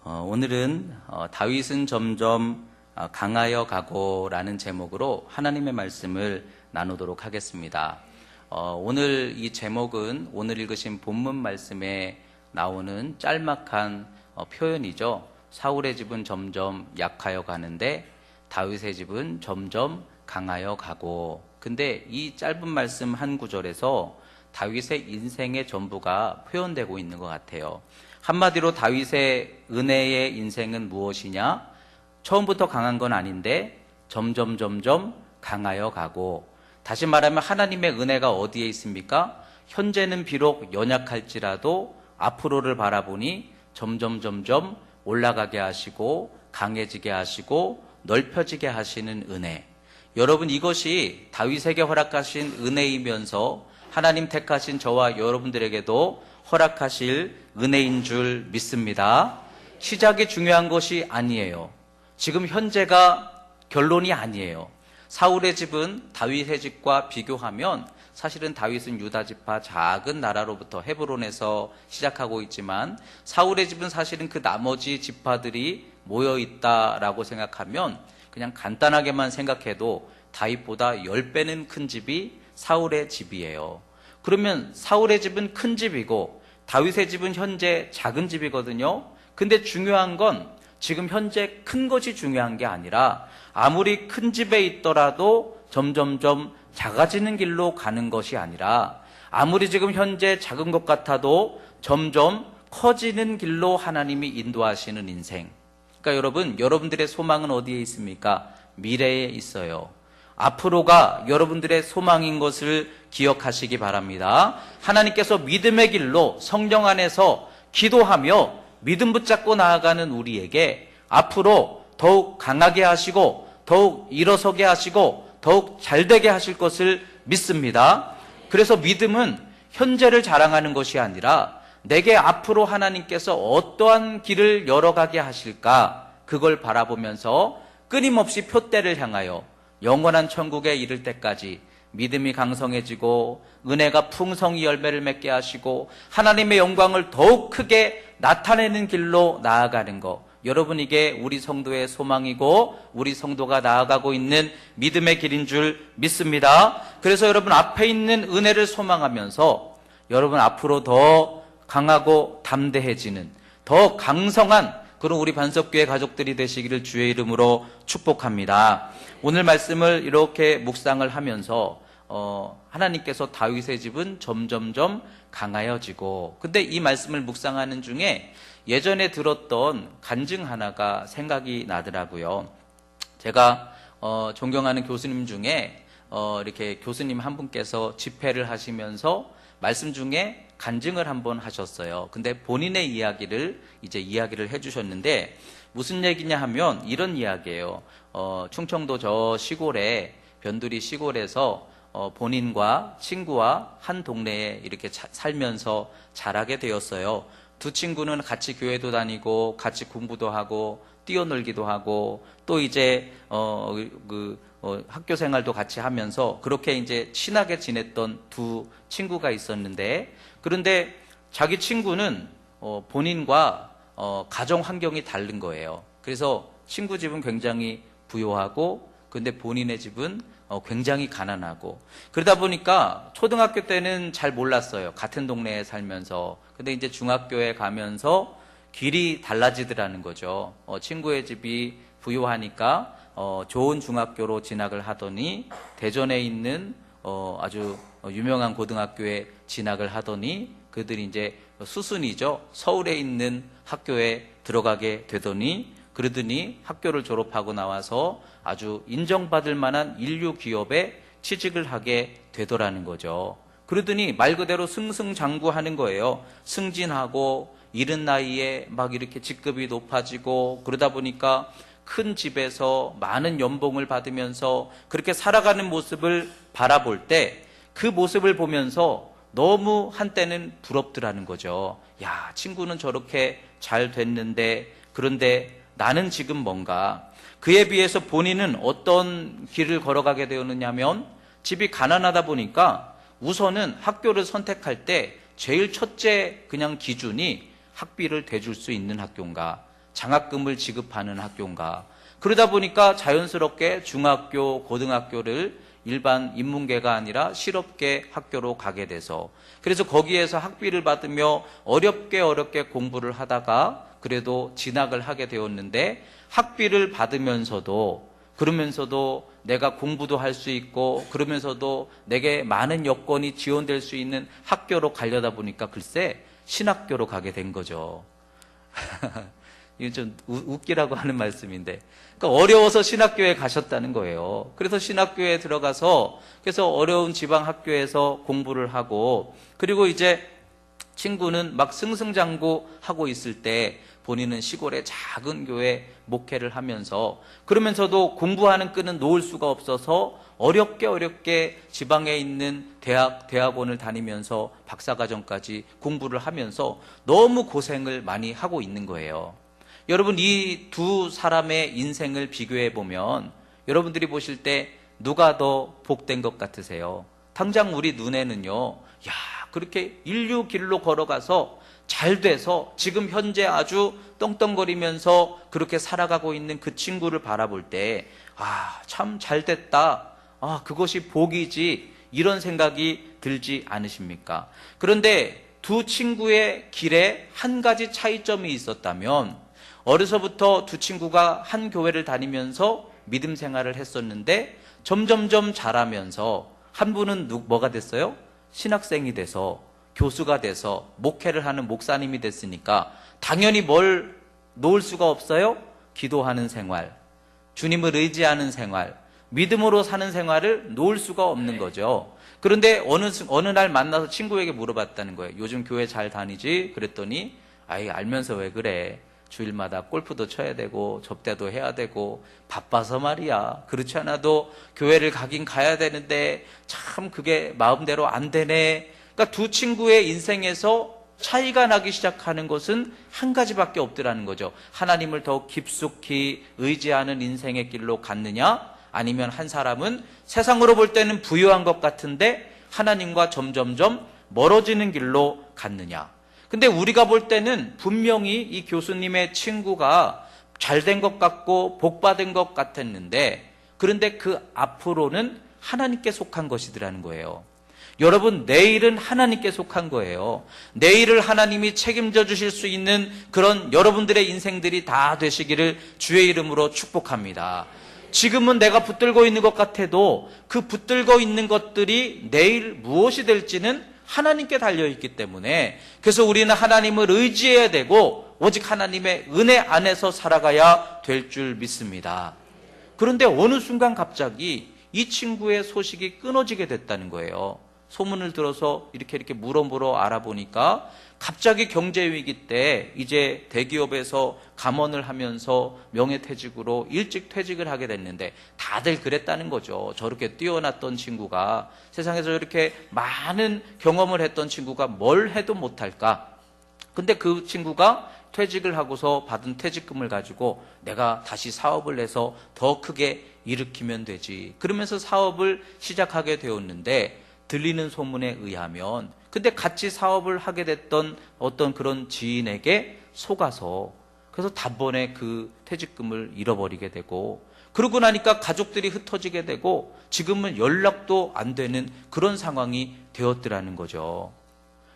오늘은 다윗은 점점 강하여 가고라는 제목으로 하나님의 말씀을 나누도록 하겠습니다. 오늘 이 제목은 오늘 읽으신 본문 말씀에 나오는 짤막한 표현이죠. 사울의 집은 점점 약하여 가는데 다윗의 집은 점점 강하여 가고. 근데 이 짧은 말씀 한 구절에서 다윗의 인생의 전부가 표현되고 있는 것 같아요. 한마디로 다윗의 은혜의 인생은 무엇이냐? 처음부터 강한 건 아닌데 점점 강하여 가고, 다시 말하면 하나님의 은혜가 어디에 있습니까? 현재는 비록 연약할지라도 앞으로를 바라보니 점점 올라가게 하시고 강해지게 하시고 넓혀지게 하시는 은혜. 여러분, 이것이 다윗에게 허락하신 은혜이면서 하나님 택하신 저와 여러분들에게도 허락하실 은혜인 줄 믿습니다. 시작이 중요한 것이 아니에요. 지금 현재가 결론이 아니에요. 사울의 집은 다윗의 집과 비교하면 사실은 다윗은 유다지파 작은 나라로부터 헤브론에서 시작하고 있지만 사울의 집은 사실은 그 나머지 지파들이 모여있다라고 생각하면 그냥 간단하게만 생각해도 다윗보다 10배는 큰 집이 사울의 집이에요. 그러면 사울의 집은 큰 집이고 다윗의 집은 현재 작은 집이거든요. 근데 중요한 건 지금 현재 큰 것이 중요한 게 아니라 아무리 큰 집에 있더라도 점점 작아지는 길로 가는 것이 아니라 아무리 지금 현재 작은 것 같아도 점점 커지는 길로 하나님이 인도하시는 인생. 그러니까 여러분들의 소망은 어디에 있습니까? 미래에 있어요. 앞으로가 여러분들의 소망인 것을 기억하시기 바랍니다. 하나님께서 믿음의 길로 성령 안에서 기도하며 믿음 붙잡고 나아가는 우리에게 앞으로 더욱 강하게 하시고 더욱 일어서게 하시고 더욱 잘되게 하실 것을 믿습니다. 그래서 믿음은 현재를 자랑하는 것이 아니라 내게 앞으로 하나님께서 어떠한 길을 열어가게 하실까, 그걸 바라보면서 끊임없이 표대를 향하여 영원한 천국에 이를 때까지 믿음이 강성해지고 은혜가 풍성히 열매를 맺게 하시고 하나님의 영광을 더욱 크게 나타내는 길로 나아가는 것, 여러분, 이게 우리 성도의 소망이고 우리 성도가 나아가고 있는 믿음의 길인 줄 믿습니다. 그래서 여러분, 앞에 있는 은혜를 소망하면서 여러분 앞으로 더 강하고 담대해지는 더 강성한 그런 우리 반석교회 가족들이 되시기를 주의 이름으로 축복합니다. 오늘 말씀을 이렇게 묵상을 하면서 하나님께서 다윗의 집은 점점 강하여지고, 근데 이 말씀을 묵상하는 중에 예전에 들었던 간증 하나가 생각이 나더라고요. 제가 존경하는 교수님 중에 이렇게 교수님 한 분께서 집회를 하시면서 말씀 중에 간증을 한번 하셨어요. 근데 본인의 이야기를 해주셨는데 무슨 얘기냐 하면 이런 이야기예요. 충청도 저 시골에, 변두리 시골에서 본인과 친구와 한 동네에 이렇게 살면서 자라게 되었어요. 두 친구는 같이 교회도 다니고 같이 공부도 하고 뛰어놀기도 하고 또 이제 학교 생활도 같이 하면서 그렇게 이제 친하게 지냈던 두 친구가 있었는데, 그런데 자기 친구는 본인과 가정 환경이 다른 거예요. 그래서 친구 집은 굉장히 부유하고 근데 본인의 집은 굉장히 가난하고, 그러다 보니까 초등학교 때는 잘 몰랐어요. 같은 동네에 살면서. 근데 이제 중학교에 가면서 길이 달라지더라는 거죠. 친구의 집이 부유하니까 좋은 중학교로 진학을 하더니 대전에 있는 아주 유명한 고등학교에 진학을 하더니 그들이 이제 수순이죠. 서울에 있는 학교에 들어가게 되더니 그러더니 학교를 졸업하고 나와서 아주 인정받을 만한 인류 기업에 취직을 하게 되더라는 거죠. 그러더니 말 그대로 승승장구하는 거예요. 승진하고 이른 나이에 막 이렇게 직급이 높아지고 그러다 보니까 큰 집에서 많은 연봉을 받으면서 그렇게 살아가는 모습을 바라볼 때 그 모습을 보면서 너무 한때는 부럽더라는 거죠. 야, 친구는 저렇게 잘 됐는데 그런데 나는 지금 뭔가. 그에 비해서 본인은 어떤 길을 걸어가게 되었느냐면 집이 가난하다 보니까 우선은 학교를 선택할 때 제일 첫째 그냥 기준이 학비를 대줄 수 있는 학교인가, 장학금을 지급하는 학교인가. 그러다 보니까 자연스럽게 중학교, 고등학교를 일반 인문계가 아니라 실업계 학교로 가게 돼서, 그래서 거기에서 학비를 받으며 어렵게 공부를 하다가 그래도 진학을 하게 되었는데, 학비를 받으면서도 그러면서도 내가 공부도 할 수 있고 그러면서도 내게 많은 여건이 지원될 수 있는 학교로 가려다 보니까 글쎄 신학교로 가게 된 거죠. 이건 좀 웃기라고 하는 말씀인데, 그러니까 어려워서 신학교에 가셨다는 거예요. 그래서 신학교에 들어가서 그래서 어려운 지방 학교에서 공부를 하고, 그리고 이제 친구는 막 승승장구하고 있을 때 본인은 시골의 작은 교회 목회를 하면서, 그러면서도 공부하는 끈은 놓을 수가 없어서 어렵게 지방에 있는 대학원을 다니면서 박사과정까지 공부를 하면서 너무 고생을 많이 하고 있는 거예요. 여러분, 이 두 사람의 인생을 비교해 보면 여러분들이 보실 때 누가 더 복된 것 같으세요? 당장 우리 눈에는요, 야, 그렇게 인류 길로 걸어가서 잘 돼서 지금 현재 아주 떵떵거리면서 그렇게 살아가고 있는 그 친구를 바라볼 때, 아, 참 잘 됐다. 아, 그것이 복이지. 이런 생각이 들지 않으십니까? 그런데 두 친구의 길에 한 가지 차이점이 있었다면, 어려서부터 두 친구가 한 교회를 다니면서 믿음 생활을 했었는데 점점점 자라면서 한 분은 뭐가 됐어요? 신학생이 돼서 교수가 돼서 목회를 하는 목사님이 됐으니까 당연히 뭘 놓을 수가 없어요? 기도하는 생활, 주님을 의지하는 생활, 믿음으로 사는 생활을 놓을 수가 없는 거죠. 그런데 어느 날 만나서 친구에게 물어봤다는 거예요. 요즘 교회 잘 다니지? 그랬더니 아이, 알면서 왜 그래? 주일마다 골프도 쳐야 되고 접대도 해야 되고 바빠서 말이야. 그렇지 않아도 교회를 가긴 가야 되는데 참 그게 마음대로 안 되네. 그러니까 두 친구의 인생에서 차이가 나기 시작하는 것은 한 가지밖에 없더라는 거죠. 하나님을 더 깊숙이 의지하는 인생의 길로 갔느냐, 아니면 한 사람은 세상으로 볼 때는 부유한 것 같은데 하나님과 점점점 멀어지는 길로 갔느냐. 근데 우리가 볼 때는 분명히 이 교수님의 친구가 잘된 것 같고 복받은 것 같았는데, 그런데 그 앞으로는 하나님께 속한 것이더라는 거예요. 여러분, 내일은 하나님께 속한 거예요. 내일을 하나님이 책임져 주실 수 있는 그런 여러분들의 인생들이 다 되시기를 주의 이름으로 축복합니다. 지금은 내가 붙들고 있는 것 같아도 그 붙들고 있는 것들이 내일 무엇이 될지는 하나님께 달려있기 때문에, 그래서 우리는 하나님을 의지해야 되고 오직 하나님의 은혜 안에서 살아가야 될 줄 믿습니다. 그런데 어느 순간 갑자기 이 친구의 소식이 끊어지게 됐다는 거예요. 소문을 들어서 이렇게 물어보러 알아보니까 갑자기 경제위기 때 이제 대기업에서 감원을 하면서 명예퇴직으로 일찍 퇴직을 하게 됐는데 다들 그랬다는 거죠. 저렇게 뛰어났던 친구가, 세상에서 이렇게 많은 경험을 했던 친구가 뭘 해도 못할까? 근데 그 친구가 퇴직을 하고서 받은 퇴직금을 가지고 내가 다시 사업을 해서 더 크게 일으키면 되지. 그러면서 사업을 시작하게 되었는데, 들리는 소문에 의하면 근데 같이 사업을 하게 됐던 어떤 그런 지인에게 속아서 그래서 단번에 그 퇴직금을 잃어버리게 되고, 그러고 나니까 가족들이 흩어지게 되고 지금은 연락도 안 되는 그런 상황이 되었더라는 거죠.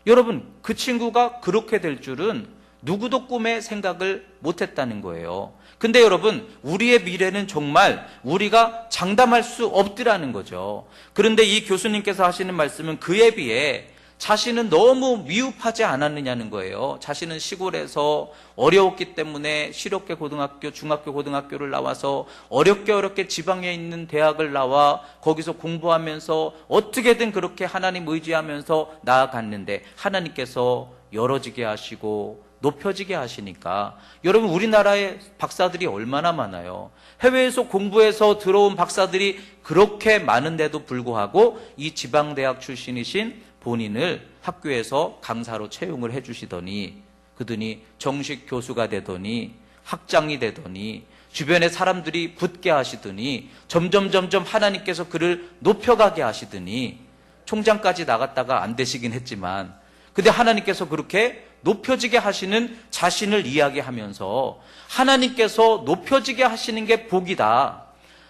여러분, 그 친구가 그렇게 될 줄은 누구도 꿈에 생각을 못했다는 거예요. 근데 여러분, 우리의 미래는 정말 우리가 장담할 수 없더라는 거죠. 그런데 이 교수님께서 하시는 말씀은 그에 비해 자신은 너무 미흡하지 않았느냐는 거예요. 자신은 시골에서 어려웠기 때문에 실업계 고등학교, 중학교, 고등학교를 나와서 어렵게 지방에 있는 대학을 나와 거기서 공부하면서 어떻게든 그렇게 하나님 의지하면서 나아갔는데 하나님께서 열어지게 하시고 높여지게 하시니까, 여러분, 우리나라의 박사들이 얼마나 많아요. 해외에서 공부해서 들어온 박사들이 그렇게 많은데도 불구하고 이 지방대학 출신이신 본인을 학교에서 강사로 채용을 해주시더니, 그더니 정식 교수가 되더니 학장이 되더니 주변의 사람들이 붙게 하시더니 점점 하나님께서 그를 높여가게 하시더니 총장까지 나갔다가 안 되시긴 했지만, 근데 하나님께서 그렇게 높여지게 하시는 자신을 이야기하면서 하나님께서 높여지게 하시는 게 복이다.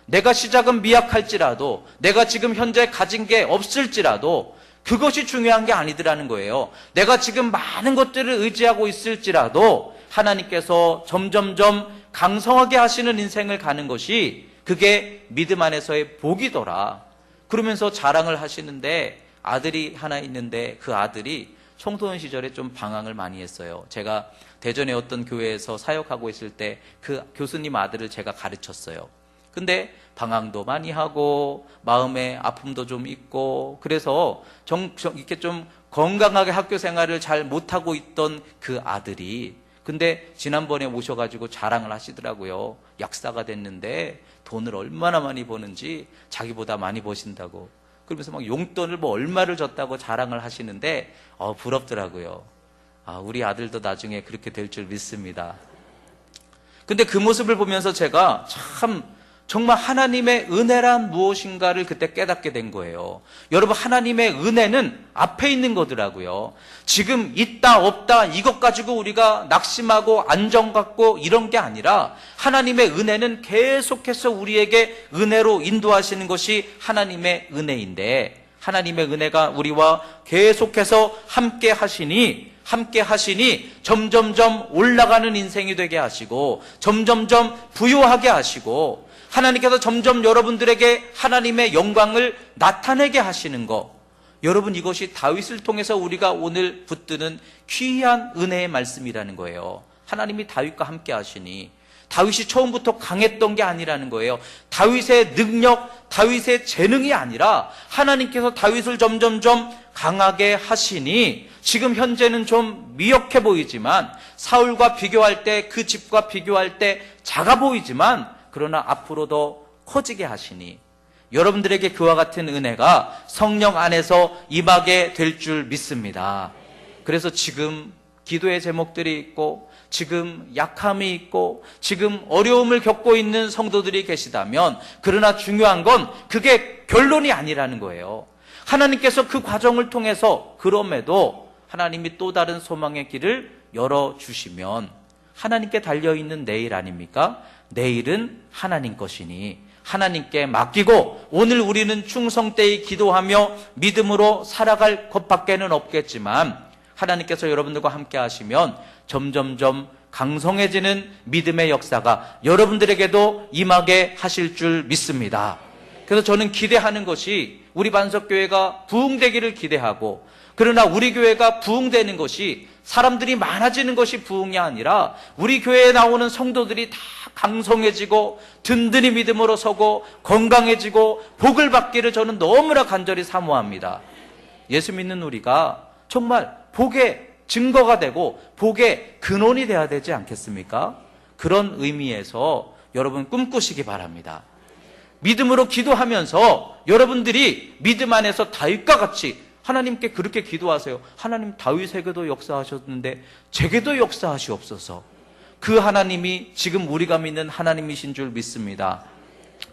내가 시작은 미약할지라도, 내가 지금 현재 가진 게 없을지라도 그것이 중요한 게 아니더라는 거예요. 내가 지금 많은 것들을 의지하고 있을지라도 하나님께서 점점점 강성하게 하시는 인생을 가는 것이 그게 믿음 안에서의 복이더라. 그러면서 자랑을 하시는데 아들이 하나 있는데 그 아들이 청소년 시절에 좀 방황을 많이 했어요. 제가 대전의 어떤 교회에서 사역하고 있을 때 그 교수님 아들을 제가 가르쳤어요. 근데 방황도 많이 하고 마음에 아픔도 좀 있고 그래서 이렇게 좀 건강하게 학교 생활을 잘 못하고 있던 그 아들이 근데 지난번에 오셔가지고 자랑을 하시더라고요. 약사가 됐는데 돈을 얼마나 많이 버는지 자기보다 많이 버신다고. 그러면서 막 용돈을 뭐 얼마를 줬다고 자랑을 하시는데 부럽더라고요. 우리 아들도 나중에 그렇게 될 줄 믿습니다. 근데 그 모습을 보면서 제가 정말 하나님의 은혜란 무엇인가를 그때 깨닫게 된 거예요. 여러분, 하나님의 은혜는 앞에 있는 거더라고요. 지금 있다 없다 이것 가지고 우리가 낙심하고 안정 갖고 이런 게 아니라 하나님의 은혜는 계속해서 우리에게 은혜로 인도하시는 것이 하나님의 은혜인데 하나님의 은혜가 우리와 계속해서 함께 하시니 점점점 올라가는 인생이 되게 하시고 점점점 부유하게 하시고 하나님께서 점점 여러분들에게 하나님의 영광을 나타내게 하시는 것. 여러분, 이것이 다윗을 통해서 우리가 오늘 붙드는 귀한 은혜의 말씀이라는 거예요. 하나님이 다윗과 함께 하시니 다윗이 처음부터 강했던 게 아니라는 거예요. 다윗의 능력, 다윗의 재능이 아니라 하나님께서 다윗을 점점점 강하게 하시니 지금 현재는 좀 미약해 보이지만 사울과 비교할 때 그 집과 비교할 때 작아 보이지만 그러나 앞으로 더 커지게 하시니 여러분들에게 그와 같은 은혜가 성령 안에서 임하게 될 줄 믿습니다. 그래서 지금 기도의 제목들이 있고 지금 약함이 있고 지금 어려움을 겪고 있는 성도들이 계시다면 그러나 중요한 건 그게 결론이 아니라는 거예요. 하나님께서 그 과정을 통해서 그럼에도 하나님이 또 다른 소망의 길을 열어주시면 하나님께 달려있는 내일 아닙니까? 내일은 하나님 것이니 하나님께 맡기고 오늘 우리는 충성되이 기도하며 믿음으로 살아갈 것밖에는 없겠지만 하나님께서 여러분들과 함께 하시면 점점점 강성해지는 믿음의 역사가 여러분들에게도 임하게 하실 줄 믿습니다. 그래서 저는 기대하는 것이 우리 반석교회가 부흥되기를 기대하고 그러나 우리 교회가 부흥되는 것이 사람들이 많아지는 것이 부흥이 아니라 우리 교회에 나오는 성도들이 다 강성해지고 든든히 믿음으로 서고 건강해지고 복을 받기를 저는 너무나 간절히 사모합니다. 예수 믿는 우리가 정말 복의 증거가 되고 복의 근원이 되어야 되지 않겠습니까? 그런 의미에서 여러분 꿈꾸시기 바랍니다. 믿음으로 기도하면서 여러분들이 믿음 안에서 다윗과 같이 하나님께 그렇게 기도하세요. 하나님, 다윗에게도 역사하셨는데 제게도 역사하시옵소서. 그 하나님이 지금 우리가 믿는 하나님이신 줄 믿습니다.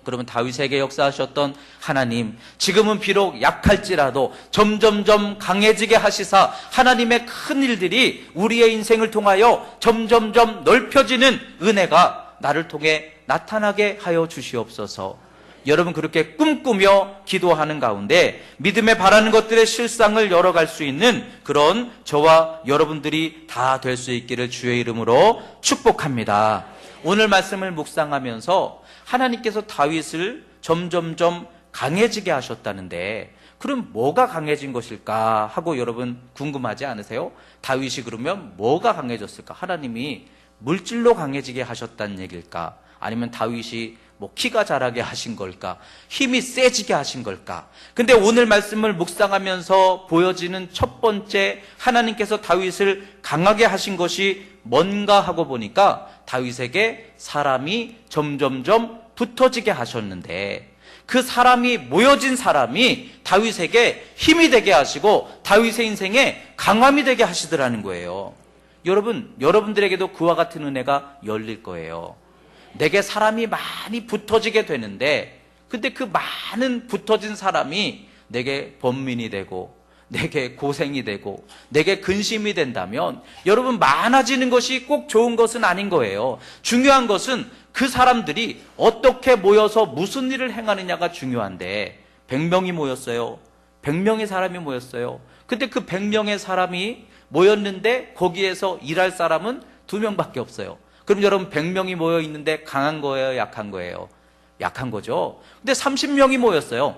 그러면 다윗에게 역사하셨던 하나님, 지금은 비록 약할지라도 점점점 강해지게 하시사 하나님의 큰 일들이 우리의 인생을 통하여 점점점 넓혀지는 은혜가 나를 통해 나타나게 하여 주시옵소서. 여러분, 그렇게 꿈꾸며 기도하는 가운데 믿음에 바라는 것들의 실상을 열어갈 수 있는 그런 저와 여러분들이 다 될 수 있기를 주의 이름으로 축복합니다. 오늘 말씀을 묵상하면서 하나님께서 다윗을 점점점 강해지게 하셨다는데 그럼 뭐가 강해진 것일까 하고 여러분 궁금하지 않으세요? 다윗이 그러면 뭐가 강해졌을까? 하나님이 물질로 강해지게 하셨다는 얘기일까? 아니면 다윗이 키가 자라게 하신 걸까? 힘이 세지게 하신 걸까? 근데 오늘 말씀을 묵상하면서 보여지는 첫 번째 하나님께서 다윗을 강하게 하신 것이 뭔가 하고 보니까 다윗에게 사람이 점점점 붙어지게 하셨는데 그 사람이 모여진 사람이 다윗에게 힘이 되게 하시고 다윗의 인생에 강함이 되게 하시더라는 거예요. 여러분들에게도 그와 같은 은혜가 열릴 거예요. 내게 사람이 많이 붙어지게 되는데 근데 그 많은 붙어진 사람이 내게 번민이 되고 내게 고생이 되고 내게 근심이 된다면 여러분, 많아지는 것이 꼭 좋은 것은 아닌 거예요. 중요한 것은 그 사람들이 어떻게 모여서 무슨 일을 행하느냐가 중요한데, 100명이 모였어요. 100명의 사람이 모였어요. 근데 그 100명의 사람이 모였는데 거기에서 일할 사람은 2명밖에 없어요. 그럼 여러분, 100명이 모여 있는데 강한 거예요, 약한 거예요? 약한 거죠. 근데 30명이 모였어요.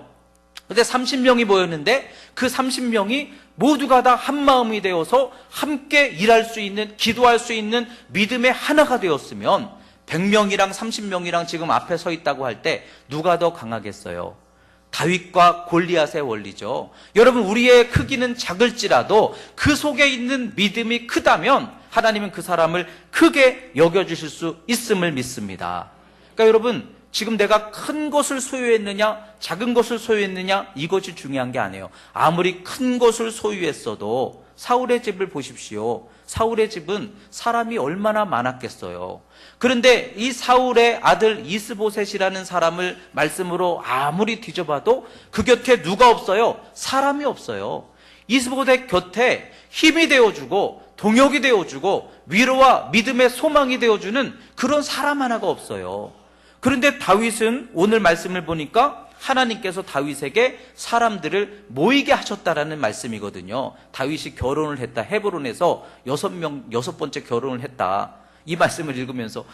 근데 30명이 모였는데 그 30명이 모두가 다 한마음이 되어서 함께 일할 수 있는, 기도할 수 있는 믿음의 하나가 되었으면 100명이랑 30명이랑 지금 앞에 서 있다고 할 때 누가 더 강하겠어요? 다윗과 골리앗의 원리죠. 여러분, 우리의 크기는 작을지라도 그 속에 있는 믿음이 크다면 하나님은 그 사람을 크게 여겨주실 수 있음을 믿습니다. 그러니까 여러분, 지금 내가 큰 것을 소유했느냐 작은 것을 소유했느냐 이것이 중요한 게 아니에요. 아무리 큰 것을 소유했어도 사울의 집을 보십시오. 사울의 집은 사람이 얼마나 많았겠어요. 그런데 이 사울의 아들 이스보셋이라는 사람을 말씀으로 아무리 뒤져봐도 그 곁에 누가 없어요? 사람이 없어요. 이스보셋 곁에 힘이 되어주고 동역이 되어주고 위로와 믿음의 소망이 되어주는 그런 사람 하나가 없어요. 그런데 다윗은 오늘 말씀을 보니까 하나님께서 다윗에게 사람들을 모이게 하셨다라는 말씀이거든요. 다윗이 결혼을 했다. 헤브론에서 6번째 결혼을 했다. 이 말씀을 읽으면서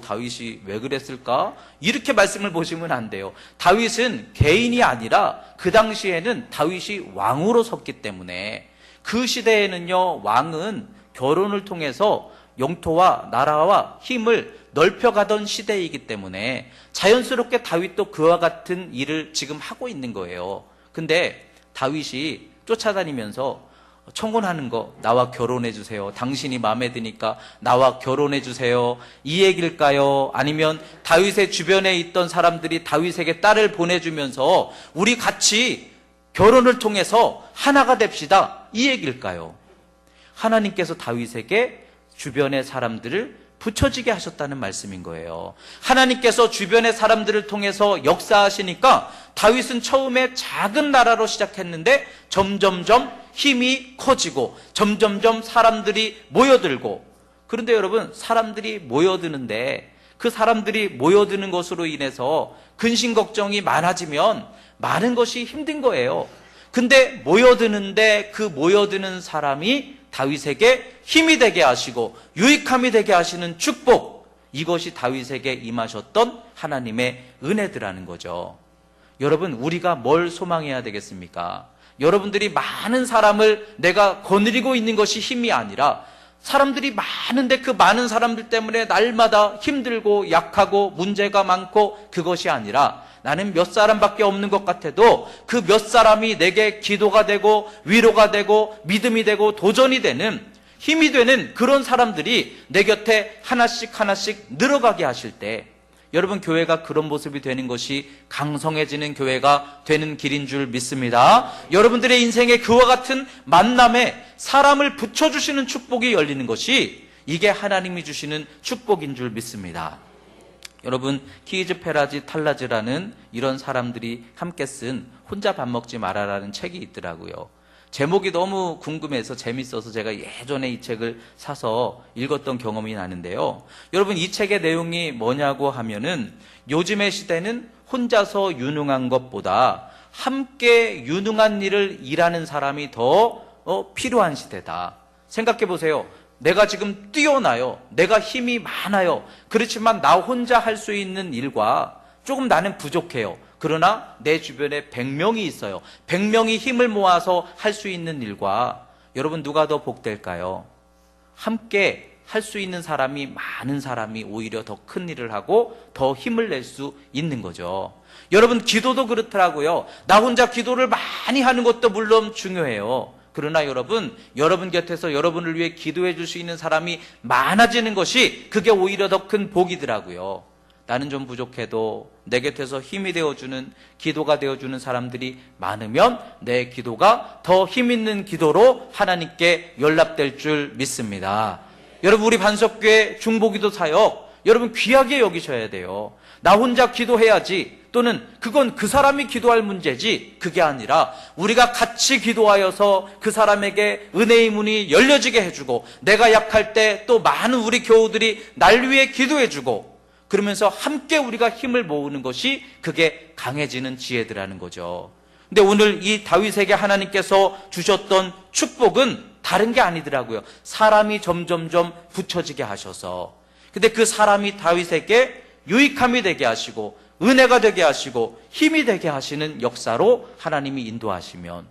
다윗이 왜 그랬을까? 이렇게 말씀을 보시면 안 돼요. 다윗은 개인이 아니라 그 당시에는 다윗이 왕으로 섰기 때문에, 그 시대에는요, 왕은 결혼을 통해서 영토와 나라와 힘을 넓혀가던 시대이기 때문에 자연스럽게 다윗도 그와 같은 일을 지금 하고 있는 거예요. 근데 다윗이 쫓아다니면서 청혼하는 거, 나와 결혼해 주세요. 당신이 마음에 드니까 나와 결혼해 주세요. 이 얘기일까요? 아니면 다윗의 주변에 있던 사람들이 다윗에게 딸을 보내주면서 우리 같이 결혼을 통해서 하나가 됩시다. 이 얘기일까요? 하나님께서 다윗에게 주변의 사람들을 붙여지게 하셨다는 말씀인 거예요. 하나님께서 주변의 사람들을 통해서 역사하시니까 다윗은 처음에 작은 나라로 시작했는데 점점점 힘이 커지고 점점점 사람들이 모여들고, 그런데 여러분, 사람들이 모여드는데 그 사람들이 모여드는 것으로 인해서 근심 걱정이 많아지면 많은 것이 힘든 거예요. 근데 모여드는데 그 모여드는 사람이 다윗에게 힘이 되게 하시고 유익함이 되게 하시는 축복, 이것이 다윗에게 임하셨던 하나님의 은혜들라는 거죠. 여러분, 우리가 뭘 소망해야 되겠습니까? 여러분들이 많은 사람을 내가 거느리고 있는 것이 힘이 아니라, 사람들이 많은데 그 많은 사람들 때문에 날마다 힘들고 약하고 문제가 많고, 그것이 아니라 나는 몇 사람밖에 없는 것 같아도 그 몇 사람이 내게 기도가 되고 위로가 되고 믿음이 되고 도전이 되는, 힘이 되는 그런 사람들이 내 곁에 하나씩 하나씩 늘어가게 하실 때, 여러분, 교회가 그런 모습이 되는 것이 강성해지는 교회가 되는 길인 줄 믿습니다. 여러분들의 인생에 그와 같은 만남에 사람을 붙여주시는 축복이 열리는 것이, 이게 하나님이 주시는 축복인 줄 믿습니다. 여러분, 키즈 페라지 탈라즈라는 이런 사람들이 함께 쓴 혼자 밥 먹지 마라라는 책이 있더라고요. 제목이 너무 궁금해서 재밌어서 제가 예전에 이 책을 사서 읽었던 경험이 나는데요. 여러분, 이 책의 내용이 뭐냐고 하면은, 요즘의 시대는 혼자서 유능한 것보다 함께 유능한 일을 일하는 사람이 더 필요한 시대다. 생각해 보세요. 내가 지금 뛰어나요. 내가 힘이 많아요. 그렇지만 나 혼자 할 수 있는 일과 조금 나는 부족해요. 그러나 내 주변에 100명이 있어요. 100명이 힘을 모아서 할 수 있는 일과, 여러분, 누가 더 복될까요? 함께 할 수 있는 사람이, 많은 사람이 오히려 더 큰 일을 하고 더 힘을 낼 수 있는 거죠. 여러분, 기도도 그렇더라고요. 나 혼자 기도를 많이 하는 것도 물론 중요해요. 그러나 여러분 곁에서 여러분을 위해 기도해 줄 수 있는 사람이 많아지는 것이, 그게 오히려 더 큰 복이더라고요. 나는 좀 부족해도 내 곁에서 힘이 되어주는, 기도가 되어주는 사람들이 많으면 내 기도가 더 힘있는 기도로 하나님께 연락될 줄 믿습니다. 여러분, 우리 반석교회 중보기도 사역, 여러분 귀하게 여기셔야 돼요. 나 혼자 기도해야지, 또는 그건 그 사람이 기도할 문제지, 그게 아니라 우리가 같이 기도하여서 그 사람에게 은혜의 문이 열려지게 해주고, 내가 약할 때 또 많은 우리 교우들이 날 위해 기도해주고, 그러면서 함께 우리가 힘을 모으는 것이 그게 강해지는 지혜들하는 거죠. 근데 오늘 이 다윗에게 하나님께서 주셨던 축복은 다른 게 아니더라고요. 사람이 점점점 붙여지게 하셔서, 근데 그 사람이 다윗에게 유익함이 되게 하시고 은혜가 되게 하시고 힘이 되게 하시는 역사로 하나님이 인도하시면,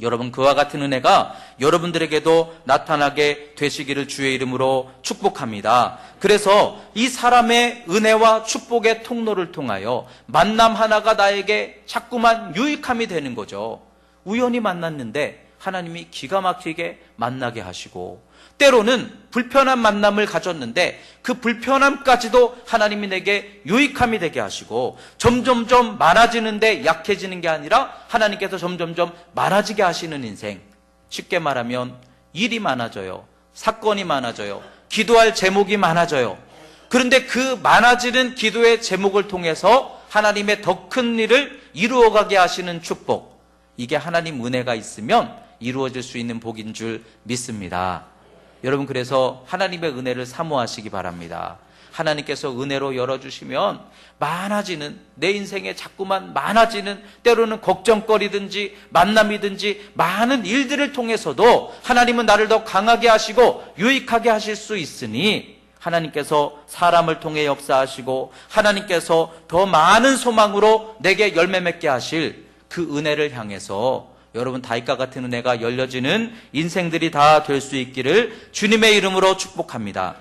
여러분 그와 같은 은혜가 여러분들에게도 나타나게 되시기를 주의 이름으로 축복합니다. 그래서 이 사람의 은혜와 축복의 통로를 통하여 만남 하나가 나에게 자꾸만 유익함이 되는 거죠. 우연히 만났는데 하나님이 기가 막히게 만나게 하시고, 때로는 불편한 만남을 가졌는데 그 불편함까지도 하나님이 내게 유익함이 되게 하시고, 점점점 많아지는데 약해지는 게 아니라 하나님께서 점점점 많아지게 하시는 인생. 쉽게 말하면 일이 많아져요. 사건이 많아져요. 기도할 제목이 많아져요. 그런데 그 많아지는 기도의 제목을 통해서 하나님의 더 큰 일을 이루어가게 하시는 축복, 이게 하나님 은혜가 있으면 이루어질 수 있는 복인 줄 믿습니다. 여러분 그래서 하나님의 은혜를 사모하시기 바랍니다. 하나님께서 은혜로 열어주시면 많아지는, 내 인생에 자꾸만 많아지는, 때로는 걱정거리든지 만남이든지 많은 일들을 통해서도 하나님은 나를 더 강하게 하시고 유익하게 하실 수 있으니, 하나님께서 사람을 통해 역사하시고 하나님께서 더 많은 소망으로 내게 열매 맺게 하실 그 은혜를 향해서 여러분 다윗과 같은 은혜가 열려지는 인생들이 다 될 수 있기를 주님의 이름으로 축복합니다.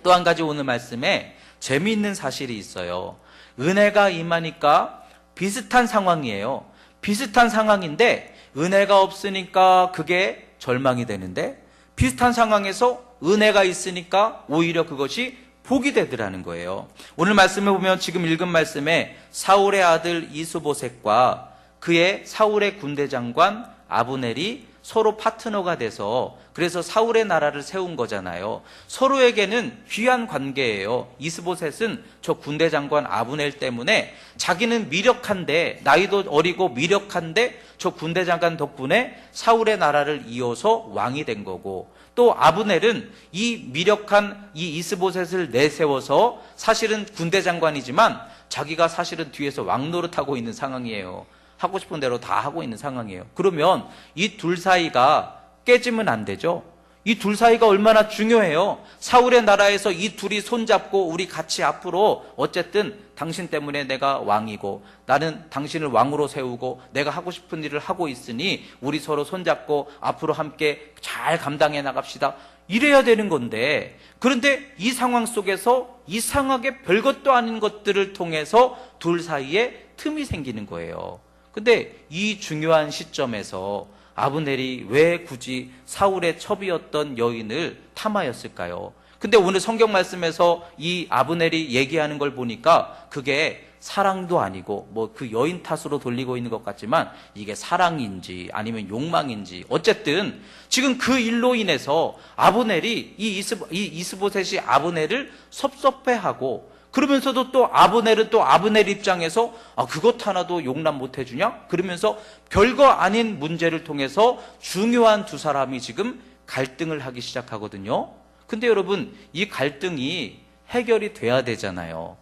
또 한 가지 오늘 말씀에 재미있는 사실이 있어요. 은혜가 임하니까 비슷한 상황이에요. 비슷한 상황인데 은혜가 없으니까 그게 절망이 되는데, 비슷한 상황에서 은혜가 있으니까 오히려 그것이 복이 되더라는 거예요. 오늘 말씀을 보면 지금 읽은 말씀에 사울의 아들 이스보셋과 그의 사울의 군대 장관 아브넬이 서로 파트너가 돼서, 그래서 사울의 나라를 세운 거잖아요. 서로에게는 귀한 관계예요. 이스보셋은 저 군대 장관 아브넬 때문에 자기는 미력한데, 나이도 어리고 미력한데 저 군대 장관 덕분에 사울의 나라를 이어서 왕이 된 거고, 또 아브넬은 이 미력한 이 이스보셋을 내세워서 사실은 군대 장관이지만 자기가 사실은 뒤에서 왕 노릇하고 있는 상황이에요. 하고 싶은 대로 다 하고 있는 상황이에요. 그러면 이 둘 사이가 깨지면 안 되죠. 이 둘 사이가 얼마나 중요해요. 사울의 나라에서 이 둘이 손잡고 우리 같이 앞으로, 어쨌든 당신 때문에 내가 왕이고 나는 당신을 왕으로 세우고 내가 하고 싶은 일을 하고 있으니 우리 서로 손잡고 앞으로 함께 잘 감당해 나갑시다, 이래야 되는 건데, 그런데 이 상황 속에서 이상하게 별것도 아닌 것들을 통해서 둘 사이에 틈이 생기는 거예요. 근데 이 중요한 시점에서 아브넬이 왜 굳이 사울의 첩이었던 여인을 탐하였을까요? 근데 오늘 성경 말씀에서 이 아브넬이 얘기하는 걸 보니까 그게 사랑도 아니고 뭐 그 여인 탓으로 돌리고 있는 것 같지만, 이게 사랑인지 아니면 욕망인지 어쨌든 지금 그 일로 인해서 아브넬이 이 이스보셋이 아브넬을 섭섭해하고, 그러면서도 또 아브넬은 또 아브넬 입장에서 그것 하나도 용납 못 해주냐? 그러면서 별거 아닌 문제를 통해서 중요한 두 사람이 지금 갈등을 하기 시작하거든요. 근데 여러분 이 갈등이 해결이 돼야 되잖아요.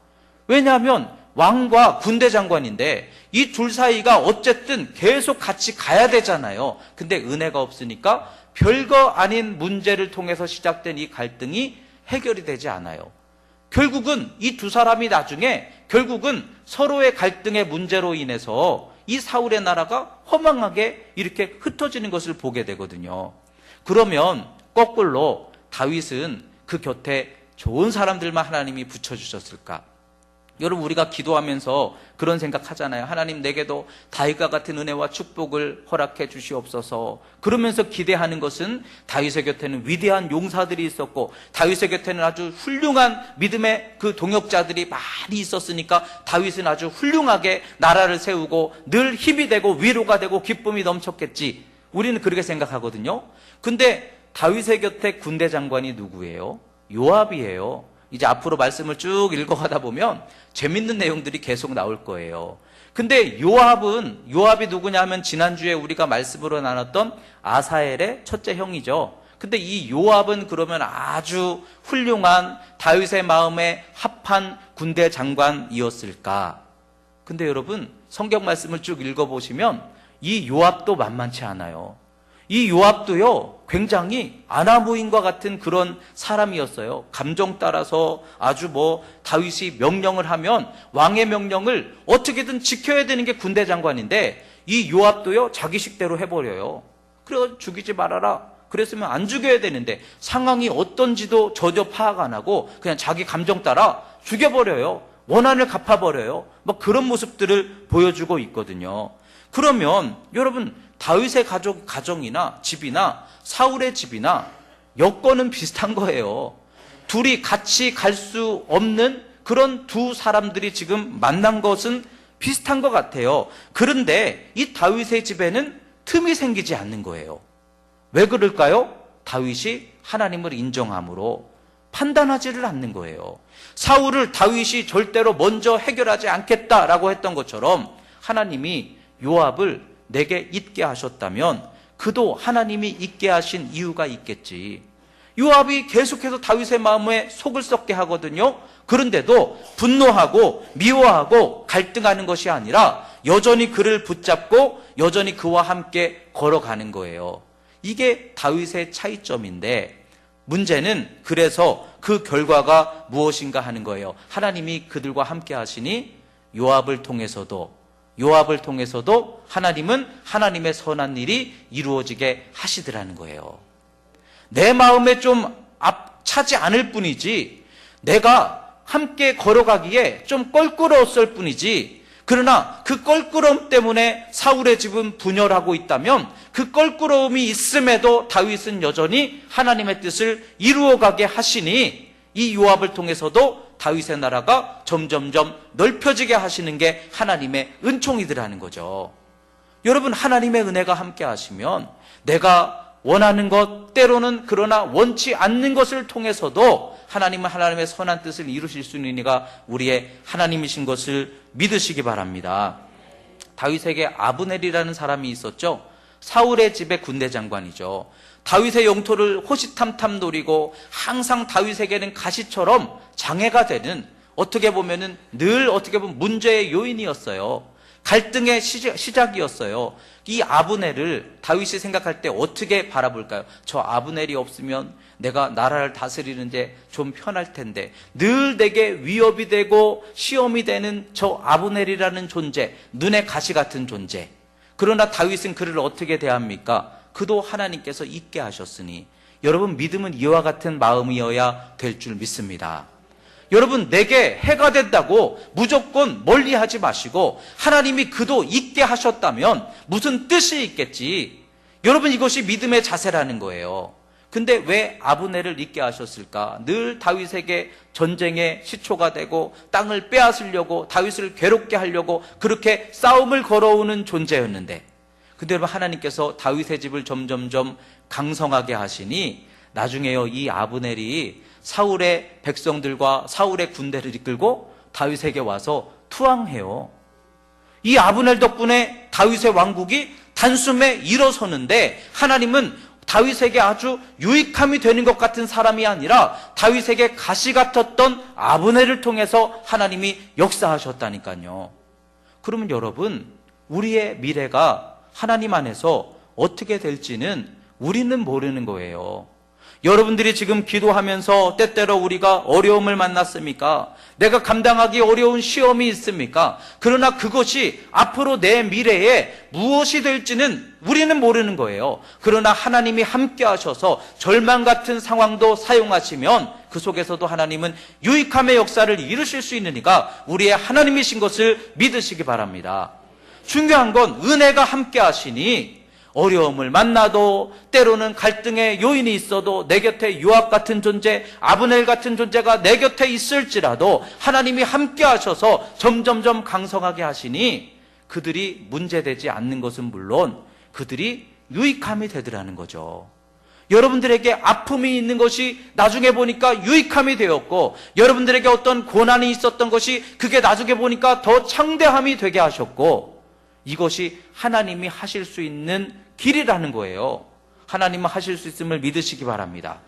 왜냐하면 왕과 군대 장관인데 이 둘 사이가 어쨌든 계속 같이 가야 되잖아요. 근데 은혜가 없으니까 별거 아닌 문제를 통해서 시작된 이 갈등이 해결이 되지 않아요. 결국은 이 두 사람이 나중에 결국은 서로의 갈등의 문제로 인해서 이 사울의 나라가 허망하게 이렇게 흩어지는 것을 보게 되거든요. 그러면 거꾸로 다윗은 그 곁에 좋은 사람들만 하나님이 붙여주셨을까? 여러분 우리가 기도하면서 그런 생각하잖아요. 하나님 내게도 다윗과 같은 은혜와 축복을 허락해 주시옵소서. 그러면서 기대하는 것은 다윗의 곁에는 위대한 용사들이 있었고 다윗의 곁에는 아주 훌륭한 믿음의 그 동역자들이 많이 있었으니까 다윗은 아주 훌륭하게 나라를 세우고 늘 힘이 되고 위로가 되고 기쁨이 넘쳤겠지. 우리는 그렇게 생각하거든요. 근데 다윗의 곁에 군대 장관이 누구예요? 요압이에요. 이제 앞으로 말씀을 쭉 읽어가다 보면 재밌는 내용들이 계속 나올 거예요. 근데 요압이 누구냐 하면 지난주에 우리가 말씀으로 나눴던 아사엘의 첫째 형이죠. 근데 이 요압은 그러면 아주 훌륭한 다윗의 마음에 합한 군대 장관이었을까? 근데 여러분 성경 말씀을 쭉 읽어보시면 이 요압도 만만치 않아요. 이 요압도요 굉장히 아나무인과 같은 그런 사람이었어요. 감정 따라서 아주 다윗이 명령을 하면 왕의 명령을 어떻게든 지켜야 되는 게 군대 장관인데 이 요압도요 자기 식대로 해버려요. 그래 죽이지 말아라 그랬으면 안 죽여야 되는데 상황이 어떤지도 전혀 파악 안 하고 그냥 자기 감정 따라 죽여버려요. 원한을 갚아버려요. 그런 모습들을 보여주고 있거든요. 그러면 여러분 다윗의 가정이나 집이나 사울의 집이나 여건은 비슷한 거예요. 둘이 같이 갈 수 없는 그런 두 사람들이 지금 만난 것은 비슷한 것 같아요. 그런데 이 다윗의 집에는 틈이 생기지 않는 거예요. 왜 그럴까요? 다윗이 하나님을 인정함으로 판단하지를 않는 거예요. 사울을 다윗이 절대로 먼저 해결하지 않겠다라고 했던 것처럼 하나님이 요압을 내게 있게 하셨다면 그도 하나님이 있게 하신 이유가 있겠지. 요압이 계속해서 다윗의 마음에 속을 썩게 하거든요. 그런데도 분노하고 미워하고 갈등하는 것이 아니라 여전히 그를 붙잡고 여전히 그와 함께 걸어가는 거예요. 이게 다윗의 차이점인데 문제는 그래서 그 결과가 무엇인가 하는 거예요. 하나님이 그들과 함께 하시니 요압을 통해서도 하나님은 하나님의 선한 일이 이루어지게 하시더라는 거예요. 내 마음에 좀 차지 않을 뿐이지 내가 함께 걸어가기에 좀 껄끄러웠을 뿐이지 그러나 그 껄끄러움 때문에 사울의 집은 분열하고 있다면 그 껄끄러움이 있음에도 다윗은 여전히 하나님의 뜻을 이루어가게 하시니 이 요압을 통해서도 다윗의 나라가 점점점 넓혀지게 하시는 게 하나님의 은총이더라는 거죠. 여러분 하나님의 은혜가 함께 하시면 내가 원하는 것 때로는 그러나 원치 않는 것을 통해서도 하나님은 하나님의 선한 뜻을 이루실 수 있는 이가 우리의 하나님이신 것을 믿으시기 바랍니다. 다윗에게 아브넬이라는 사람이 있었죠. 사울의 집의 군대 장관이죠. 다윗의 영토를 호시탐탐 노리고 항상 다윗에게는 가시처럼 장애가 되는 어떻게 보면 문제의 요인이었어요. 갈등의 시작이었어요. 이 아브넬을 다윗이 생각할 때 어떻게 바라볼까요? 저 아브넬이 없으면 내가 나라를 다스리는데 좀 편할 텐데 늘 내게 위협이 되고 시험이 되는 저 아브넬이라는 존재, 눈에 가시 같은 존재. 그러나 다윗은 그를 어떻게 대합니까? 그도 하나님께서 있게 하셨으니 여러분 믿음은 이와 같은 마음이어야 될 줄 믿습니다. 여러분 내게 해가 된다고 무조건 멀리하지 마시고 하나님이 그도 있게 하셨다면 무슨 뜻이 있겠지. 여러분 이것이 믿음의 자세라는 거예요. 근데 왜 아브넬을 있게 하셨을까? 늘 다윗에게 전쟁의 시초가 되고 땅을 빼앗으려고 다윗을 괴롭게 하려고 그렇게 싸움을 걸어오는 존재였는데 근데 여러분 하나님께서 다윗의 집을 점점점 강성하게 하시니 나중에요 이 아브넬이 사울의 백성들과 사울의 군대를 이끌고 다윗에게 와서 투항해요. 이 아브넬 덕분에 다윗의 왕국이 단숨에 일어서는데 하나님은 다윗에게 아주 유익함이 되는 것 같은 사람이 아니라 다윗에게 가시 같았던 아브넬을 통해서 하나님이 역사하셨다니까요. 그러면 여러분 우리의 미래가 하나님 안에서 어떻게 될지는 우리는 모르는 거예요. 여러분들이 지금 기도하면서 때때로 우리가 어려움을 만났습니까? 내가 감당하기 어려운 시험이 있습니까? 그러나 그것이 앞으로 내 미래에 무엇이 될지는 우리는 모르는 거예요. 그러나 하나님이 함께 하셔서 절망 같은 상황도 사용하시면 그 속에서도 하나님은 유익함의 역사를 이루실 수 있는 이가 우리의 하나님이신 것을 믿으시기 바랍니다. 중요한 건 은혜가 함께 하시니 어려움을 만나도 때로는 갈등의 요인이 있어도 내 곁에 요압 같은 존재, 아브넬 같은 존재가 내 곁에 있을지라도 하나님이 함께 하셔서 점점점 강성하게 하시니 그들이 문제되지 않는 것은 물론 그들이 유익함이 되더라는 거죠. 여러분들에게 아픔이 있는 것이 나중에 보니까 유익함이 되었고, 여러분들에게 어떤 고난이 있었던 것이 그게 나중에 보니까 더 창대함이 되게 하셨고, 이것이 하나님이 하실 수 있는 길이라는 거예요. 하나님은 하실 수 있음을 믿으시기 바랍니다.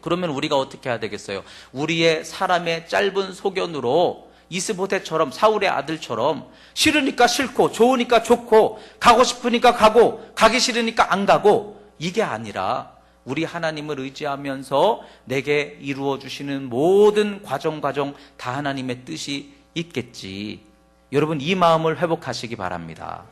그러면 우리가 어떻게 해야 되겠어요? 우리의 사람의 짧은 소견으로 이스보셋처럼, 사울의 아들처럼 싫으니까 싫고 좋으니까 좋고 가고 싶으니까 가고 가기 싫으니까 안 가고, 이게 아니라 우리 하나님을 의지하면서 내게 이루어 주시는 모든 과정 다 하나님의 뜻이 있겠지. 여러분, 이 마음을 회복하시기 바랍니다.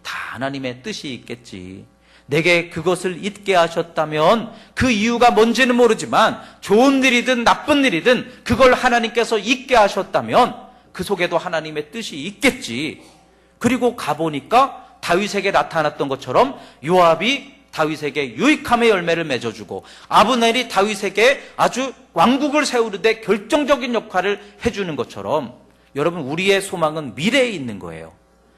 다 하나님의 뜻이 있겠지. 내게 그것을 잊게 하셨다면 그 이유가 뭔지는 모르지만 좋은 일이든 나쁜 일이든 그걸 하나님께서 잊게 하셨다면 그 속에도 하나님의 뜻이 있겠지. 그리고 가보니까 다윗에게 나타났던 것처럼 요압이 다윗에게 유익함의 열매를 맺어주고, 아브넬이 다윗에게 아주 왕국을 세우는데 결정적인 역할을 해주는 것처럼, 여러분, 우리의 소망은 미래에 있는 거예요.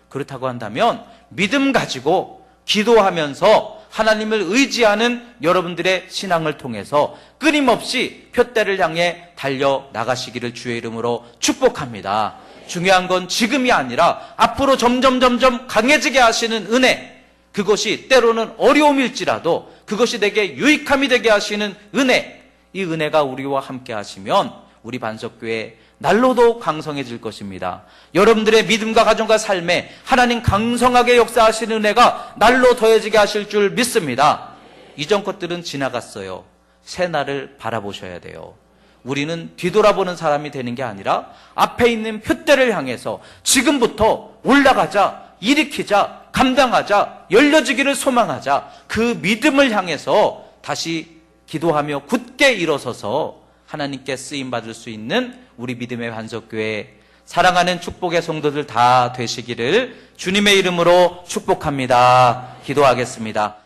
그렇다고 한다면 믿음 가지고 기도하면서 하나님을 의지하는 여러분들의 신앙을 통해서 끊임없이 표대를 향해 달려나가시기를 주의 이름으로 축복합니다. 중요한 건 지금이 아니라 앞으로 점점 강해지게 하시는 은혜, 그것이 때로는 어려움일지라도 그것이 내게 유익함이 되게 하시는 은혜, 이 은혜가 우리와 함께 하시면 우리 반석교회 날로도 강성해질 것입니다. 여러분들의 믿음과 가정과 삶에 하나님 강성하게 역사하시는 은혜가 날로 더해지게 하실 줄 믿습니다. 이전 것들은 지나갔어요. 새 날을 바라보셔야 돼요. 우리는 뒤돌아보는 사람이 되는 게 아니라 앞에 있는 표대를 향해서 지금부터 올라가자, 일으키자, 감당하자, 열려지기를 소망하자, 그 믿음을 향해서 다시 기도하며 굳게 일어서서 하나님께 쓰임받을 수 있는 우리 믿음의 반석교회, 사랑하는 축복의 성도들 다 되시기를 주님의 이름으로 축복합니다. 기도하겠습니다.